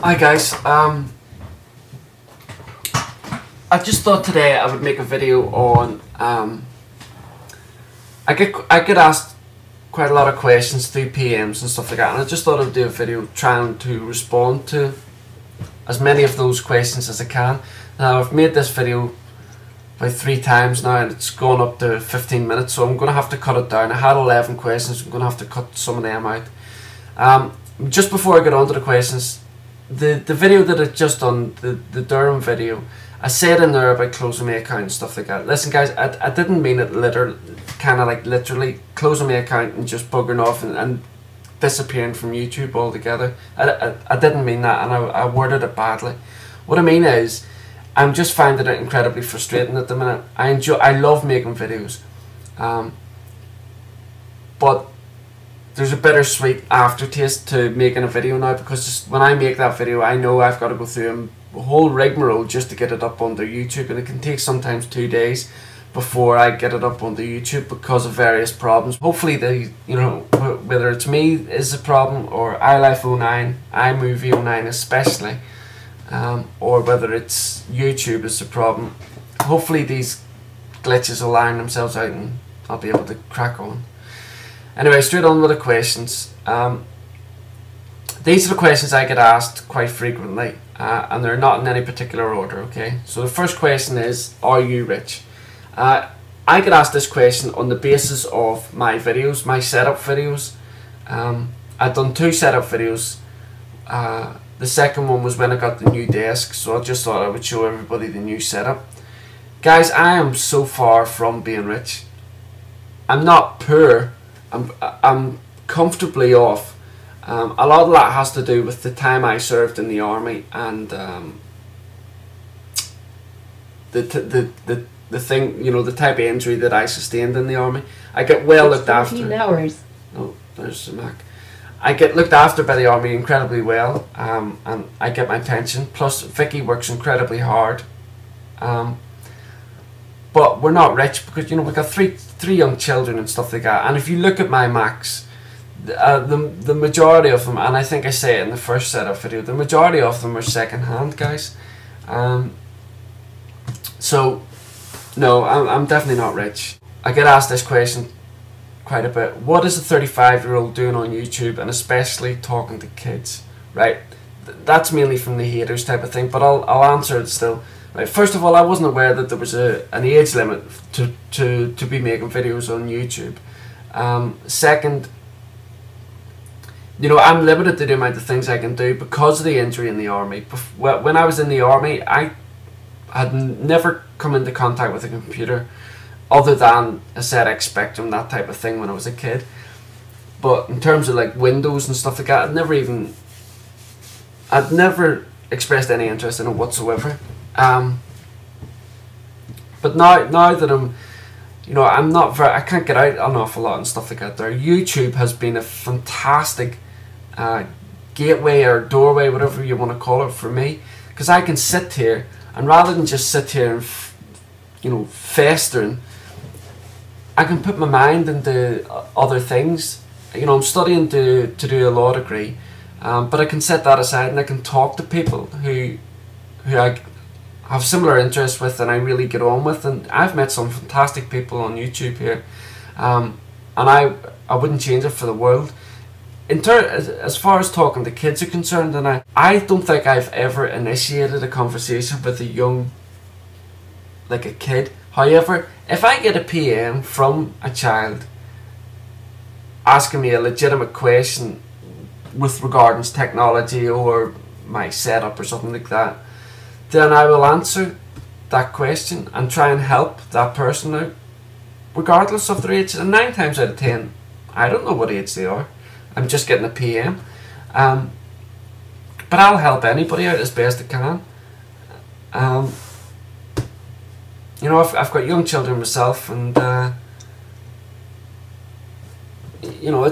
Hi guys, I just thought today I would make a video on, I get asked quite a lot of questions through PMs and stuff like that, and I just thought I'd do a video trying to respond to as many of those questions as I can. Now I've made this video about 3 times now and it's gone up to 15 minutes, so I'm going to have to cut it down. I had 11 questions, I'm going to have to cut some of them out. Just before I get on to the questions, the video that I just done, the Durham video, I said in there about closing my account and stuff like that. Listen guys, I didn't mean it literally closing my account and just buggering off and disappearing from YouTube altogether. I didn't mean that, and I worded it badly. What I mean is, I'm just finding it incredibly frustrating at the minute. I love making videos, but there's a bittersweet aftertaste to making a video now, because just when I make that video, I know I've got to go through a whole rigmarole just to get it up onto YouTube, and it can take sometimes 2 days before I get it up onto YouTube because of various problems. Hopefully whether it's me is a problem, or iLife09, iMovie09 especially, or whether it's YouTube is the problem. Hopefully these glitches will iron themselves out and I'll be able to crack on. Anyway, straight on with the questions. These are the questions I get asked quite frequently, and they're not in any particular order, okay? So the first question is, are you rich? I get asked this question on the basis of my videos, my setup videos. I've done 2 setup videos. The second one was when I got the new desk, so I just thought I would show everybody the new setup. Guys, I am so far from being rich. I'm not poor. I'm comfortably off. A lot of that has to do with the time I served in the army and the thing, you know, the type of injury that I sustained in the army. I get well looked after. Hours. Oh, there's the Mac. I get looked after by the army incredibly well, and I get my pension. Plus, Vicky works incredibly hard. But we're not rich because, you know, we've got three young children and stuff like that. And if you look at my Macs, the majority of them, and I think I say it in the first setup video, the majority of them are second hand, guys. So no, I'm definitely not rich. I get asked this question quite a bit. What is a 35-year-old doing on YouTube, and especially talking to kids? Right, that's mainly from the haters type of thing, but I'll answer it still. Right, first of all, I wasn't aware that there was an age limit to be making videos on YouTube. Second, you know, I'm limited to the amount of things I can do because of the injury in the army. When I was in the army, I had never come into contact with a computer other than a ZX Spectrum, that type of thing, when I was a kid. But in terms of like Windows and stuff like that, I'd never expressed any interest in it whatsoever. But now that I'm, you know, I can't get out an awful lot and stuff like that there. YouTube has been a fantastic gateway or doorway, whatever you want to call it, for me, because I can sit here, and rather than just sit here and you know, festering, I can put my mind into other things. You know, I'm studying to do a law degree, but I can set that aside and I can talk to people who I have similar interests with and I really get on with, and I've met some fantastic people on YouTube here, and I wouldn't change it for the world. As far as talking to kids are concerned, and I don't think I've ever initiated a conversation with a kid. However, if I get a PM from a child asking me a legitimate question with regards to technology or my setup or something like that, then I will answer that question and try and help that person out, regardless of their age. And 9 times out of 10, I don't know what age they are. I'm just getting a PM. But I'll help anybody out as best I can. You know, I've got young children myself, and you know,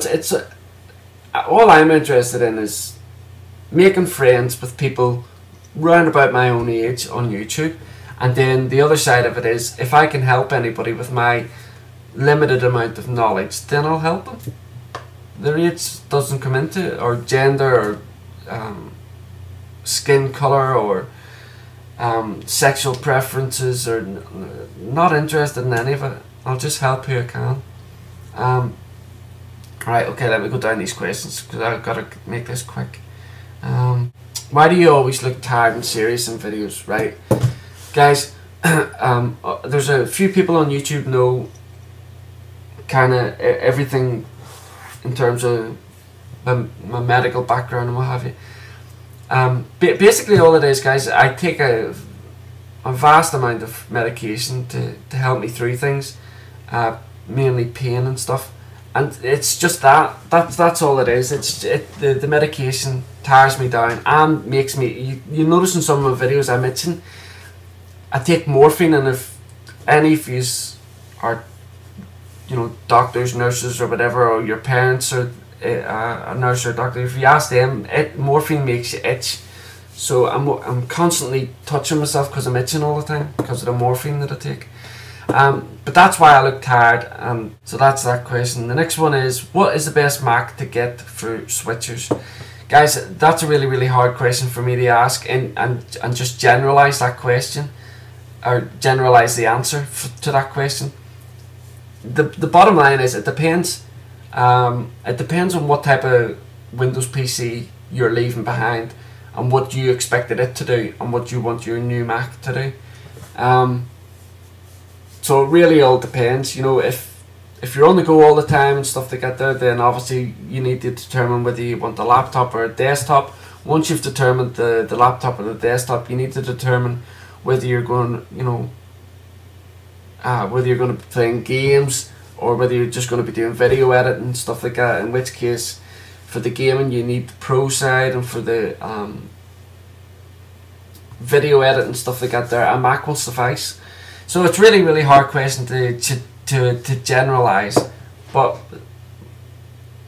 all I'm interested in is making friends with people round about my own age on YouTube. And then the other side of it is, if I can help anybody with my limited amount of knowledge, then I'll help them. Their age doesn't come into it, or gender, or skin color or sexual preferences, or not interested in any of it. I'll just help who I can. Right, okay, let me go down these questions because I've got to make this quick. Why do you always look tired and serious in videos? Right, guys, there's a few people on YouTube know kind of everything in terms of my medical background and what have you. Basically all it is, guys, I take a vast amount of medication to help me through things, mainly pain and stuff, and it's just that's all it is. The medication tires me down and makes me, you notice in some of my videos I'm itching. I take morphine, and if any of you are, you know, doctors, nurses or whatever, or your parents or a nurse or a doctor, if you ask them, morphine makes you itch. So I'm constantly touching myself because I'm itching all the time because of the morphine that I take. But that's why I look tired. So that's that question. The next one is, what is the best Mac to get for switchers? Guys, that's a really, really hard question for me to ask and just generalize that question, or generalize the answer to that question. The bottom line is, it depends. It depends on what type of Windows PC you're leaving behind, and what you expected it to do, and what you want your new Mac to do. So it really all depends. You know, if you're on the go all the time and stuff like that, then obviously you need to determine whether you want a laptop or a desktop. Once you've determined the laptop or the desktop, you need to determine whether you're going, you know, whether you're going to be playing games or whether you're just going to be doing video editing and stuff like that. In which case, for the gaming you need the pro side, and for the video edit and stuff like that, there a Mac will suffice. So it's really, really hard question to generalize. But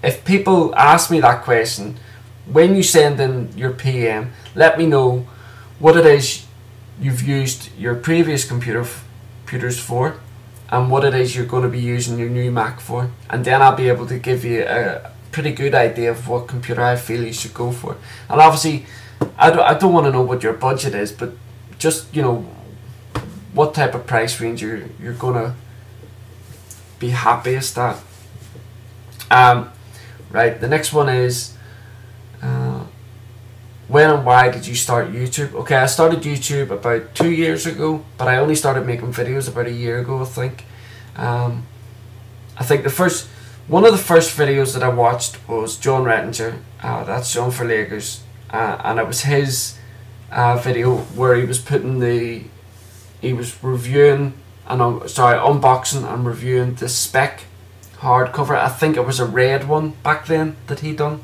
if people ask me that question, when you send in your PM, let me know what it is you've used your previous computers for, and what it is you're going to be using your new Mac for, and then I'll be able to give you a pretty good idea of what computer I feel you should go for. And obviously I don't want to know what your budget is, but just, you know, what type of price range you're gonna be happiest at. Right, the next one is, when and why did you start YouTube? Okay, I started YouTube about 2 years ago, but I only started making videos about a year ago, I think. I think one of the first videos that I watched was John Rettinger, that's John for Lakers, and it was his video where he was reviewing and unboxing and reviewing the Spec hardcover. I think it was a red one back then that he done.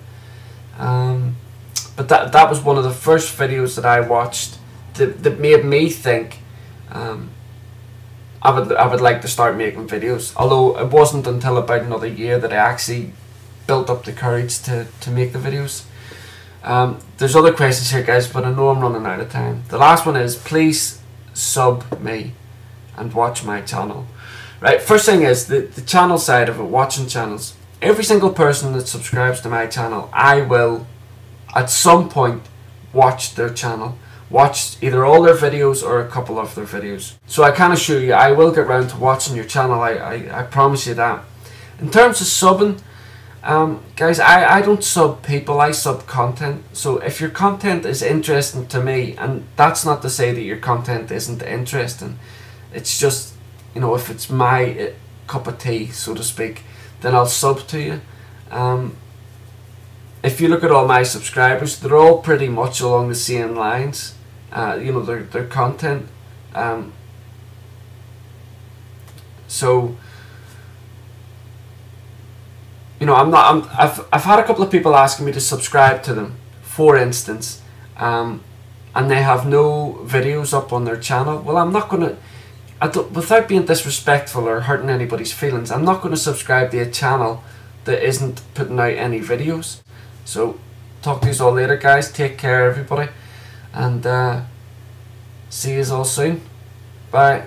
But that was one of the first videos that I watched that made me think I would like to start making videos. Although it wasn't until about another year that I actually built up the courage to make the videos. There's other questions here, guys, but I know I'm running out of time. The last one is, please sub me and watch my channel. Right, first thing is the channel side of it, watching channels. Every single person that subscribes to my channel, I will at some point watch their channel, watch either all their videos or a couple of their videos. So I can assure you, I will get round to watching your channel. I promise you that. In terms of subbing, guys, I don't sub people, I sub content. So if your content is interesting to me, and that's not to say that your content isn't interesting, it's just, you know, if it's my cup of tea, so to speak, then I'll sub to you. If you look at all my subscribers, they're all pretty much along the same lines. You know, their content. So, you know, I've had a couple of people asking me to subscribe to them, for instance, and they have no videos up on their channel. Well, I'm not gonna, without being disrespectful or hurting anybody's feelings, I'm not gonna subscribe to a channel that isn't putting out any videos. So, talk to you all later, guys. Take care, everybody, and see you all soon. Bye.